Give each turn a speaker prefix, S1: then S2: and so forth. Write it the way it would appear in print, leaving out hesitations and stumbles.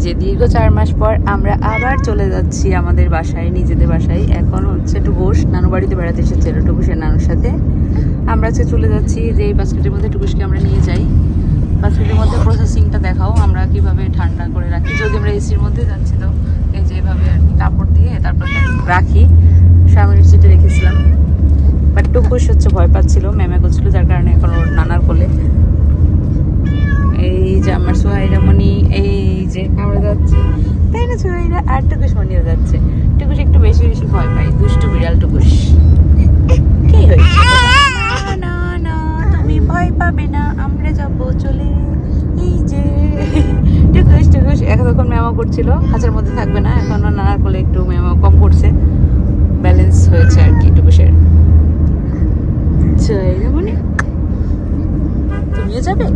S1: যে দীর্ঘ 4 মাস পর আমরা আবার চলে যাচ্ছি আমাদের বাসায়, নিজেদের বাসায়। এখন হচ্ছে টুকুস নানু বাড়িতে বেড়াতে এসেছিল টুকুসের নানুর সাথে। আমরা আজকে চলে যাচ্ছি যে এই বাস্কেটের মধ্যে টুকুসকে আমরা নিয়ে যাই। বাস্কেটের মধ্যে প্রসেসিংটা দেখাও আমরা কিভাবে ঠান্ডা করে রাখি। যদি আমরা এসির মধ্যে যাচ্ছি তো এই যে এভাবে আর কি কাপড় দিয়ে তারপর রাখি। সামনের সিটে রেখেছিলাম, বাট টুকুস হচ্ছে ভয় পাচ্ছিল, ম্যামে করছিল, যার কারণে এখন ওর নানার কোলে। এই যে আমার সোহাইরা মনি, এই যে আমরা যাচ্ছি, তাই না সোহাইরা? আর টুকুস মনিও যাচ্ছে। টুকুস একটু বেশি বেশি ভয় পাই, দুষ্টু বিড়াল টুকুস। কি হয়েছে? না না না, তুমি ভয় পাবে না, আমরা যাবো চলে। এই যে টুকুস টুকুস এখন ম্যামা করছিল, খাঁচার মধ্যে থাকবে না, এখন নানার কোলে একটু ম্যামা কম করছে, ব্যালেন্স হয়েছে আর কি টুকুসের। সোহাইরা মনি, তুমিও যাবে?